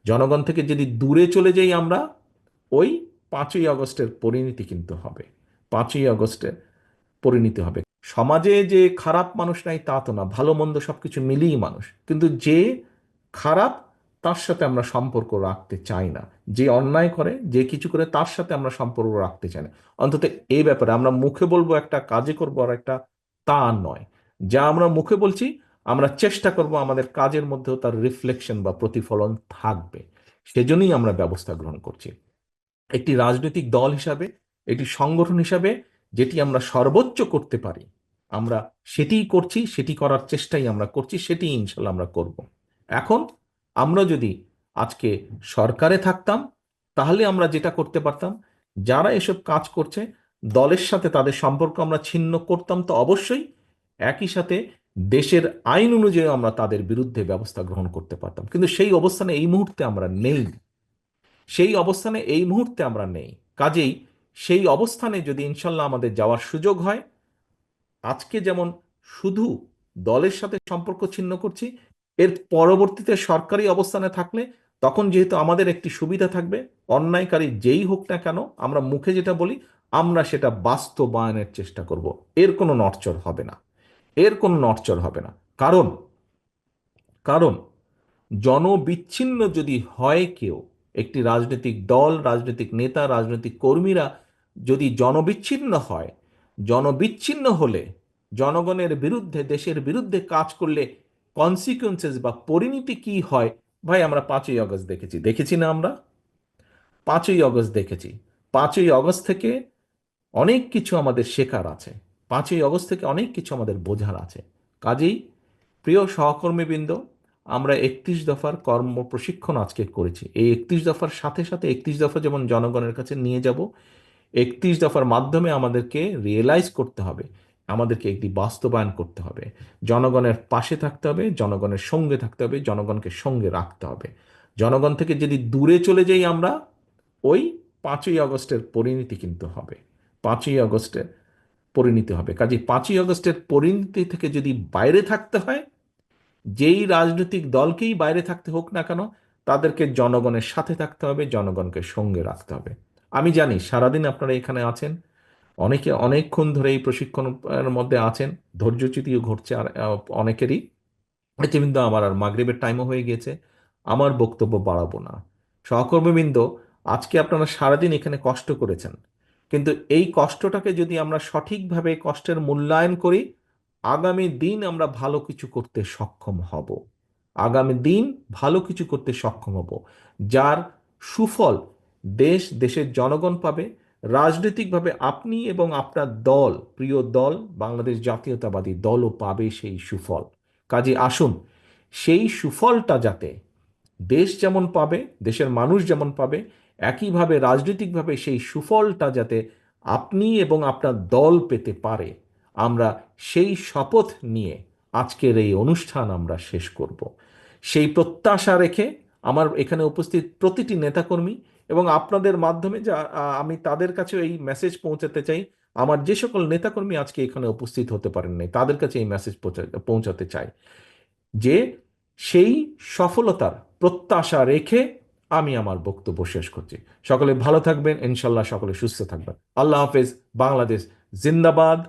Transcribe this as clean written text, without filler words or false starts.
জনগণ থেকে যদি দূরে চলে যাই আমরা, ওই 5ই আগস্টের পরিণতি কিন্তু হবে। 5ই আগস্টের পরিণতি হবে। সমাজে যে খারাপ মানুষ নাই তা তো না, ভালো মন্দ সবকিছু মিলিয়ে মানুষ, কিন্তু যে খারাপ তার সাথে আমরা সম্পর্ক রাখতে চাই না। যে অন্যায় করে, যে কিছু করে, তার সাথে আমরা সম্পর্ক রাখতে চাই না। অন্তত এই ব্যাপারে আমরা মুখে বলবো একটা, কাজে করবো আর একটা, তা নয়। যা আমরা মুখে বলছি, আমরা চেষ্টা করব আমাদের কাজের মধ্যেও তার রিফ্লেকশন বা প্রতিফলন থাকবে। সেজন্যই আমরা ব্যবস্থা গ্রহণ করছি। একটি রাজনৈতিক দল হিসাবে, একটি সংগঠন হিসাবে যেটি আমরা সর্বোচ্চ করতে পারি, আমরা সেটিই করছি, সেটি করার চেষ্টাই আমরা করছি, সেটি ইনশাল্লাহ আমরা করব। এখন আমরা যদি আজকে সরকারে থাকতাম, তাহলে আমরা যেটা করতে পারতাম, যারা এসব কাজ করছে দলের সাথে তাদের সম্পর্ক আমরা ছিন্ন করতাম তো অবশ্যই, একই সাথে দেশের আইন অনুযায়ী আমরা তাদের বিরুদ্ধে ব্যবস্থা গ্রহণ করতে পারতাম। কিন্তু সেই অবস্থানে এই মুহূর্তে আমরা নেই। সেই অবস্থানে এই মুহূর্তে আমরা নেই। কাজেই সেই অবস্থানে যদি ইনশাল্লাহ আমাদের যাওয়ার সুযোগ হয়, আজকে যেমন শুধু দলের সাথে সম্পর্ক ছিন্ন করছি, এর পরবর্তীতে সরকারি অবস্থানে থাকলে তখন যেহেতু আমাদের একটি সুবিধা থাকবে, অন্যায়কারী যেই হোক না কেন আমরা মুখে যেটা বলি আমরা সেটা বাস্তবায়নের চেষ্টা করব। এর কোনো নড়চড় হবে না, এর কোনো নড়চড় হবে না। কারণ কারণ জনবিচ্ছিন্ন যদি হয় কেউ, একটি রাজনৈতিক দল, রাজনৈতিক নেতা, রাজনৈতিক কর্মীরা যদি জনবিচ্ছিন্ন হয়, জনবিচ্ছিন্ন হলে জনগণের বিরুদ্ধে, দেশের বিরুদ্ধে কাজ করলে কনসিকুয়েন্সেস বা পরিণতি কি হয়, ভাই আমরা 5ই আগস্ট দেখেছি, দেখেছি না আমরা? 5ই আগস্ট দেখেছি। 5ই আগস্ট থেকে অনেক কিছু আমাদের শেখার আছে। 5ই আগস্ট থেকে অনেক কিছু আমাদের বোঝার আছে। কাজেই প্রিয় সহকর্মীবৃন্দ, আমরা 31 দফার কর্ম প্রশিক্ষণ আজকে করেছি। এই 31 দফার সাথে সাথে 31 দফা যেমন জনগণের কাছে নিয়ে যাব, 31 দফার মাধ্যমে আমাদেরকে রিয়েলাইজ করতে হবে, আমাদেরকে একটি বাস্তবায়ন করতে হবে। জনগণের পাশে থাকতে হবে, জনগণের সঙ্গে থাকতে হবে, জনগণকে সঙ্গে রাখতে হবে। জনগণ থেকে যদি দূরে চলে যাই আমরা, ওই 5ই আগস্টের পরিণতি কিন্তু হবে। 5ই আগস্টের পরিণতি হবে। কাজে 5ই আগস্টের পরিণতি থেকে যদি বাইরে থাকতে হয়, যেই রাজনৈতিক দলকেই বাইরে থাকতে হোক না কেন, তাদেরকে জনগণের সাথে থাকতে হবে, জনগণকে সঙ্গে রাখতে হবে। আমি জানি সারাদিন আপনারা এখানে আছেন, অনেকে অনেকক্ষণ ধরে এই প্রশিক্ষণের মধ্যে আছেন, ধৈর্যচ্যুতিও ঘটছে আর অনেকেরই। কিন্তু আমার আর মাগরিবের টাইমও হয়ে গিয়েছে, আমার বক্তব্য বাড়াবো না। সহকর্মীবৃন্দ, আজকে আপনারা সারাদিন এখানে কষ্ট করেছেন, কিন্তু এই কষ্টটাকে যদি আমরা সঠিকভাবে কষ্টের মূল্যায়ন করি, আগামী দিন আমরা ভালো কিছু করতে সক্ষম হব। আগামী দিন ভালো কিছু করতে সক্ষম হব, যার সুফল দেশ, দেশের জনগণ পাবে। রাজনৈতিকভাবে আপনি এবং আপনার দল, প্রিয় দল বাংলাদেশ জাতীয়তাবাদী দলও পাবে সেই সুফল। কাজে আসুন, সেই সুফলটা যাতে দেশ যেমন পাবে, দেশের মানুষ যেমন পাবে, একইভাবে রাজনৈতিকভাবে সেই সুফলটা যাতে আপনি এবং আপনার দল পেতে পারে, আমরা সেই শপথ নিয়ে আজকের এই অনুষ্ঠান আমরা শেষ করব। সেই প্রত্যাশা রেখে আমার এখানে উপস্থিত প্রতিটি নেতাকর্মী এবং আপনাদের মাধ্যমে যা আমি তাদের কাছে এই মেসেজ পৌঁছাতে চাই। আমার যে সকল নেতাকর্মী আজকে এখানে উপস্থিত হতে পারেননি, তাদের কাছে এই মেসেজ পৌঁছাতে চাই যে সেই সফলতার প্রত্যাশা রেখে আমি আমার বক্তব্য শেষ করছি। সকলে ভালো থাকবেন, ইনশাল্লাহ সকলে সুস্থ থাকবেন। আল্লাহ হাফেজ। বাংলাদেশ জিন্দাবাদ।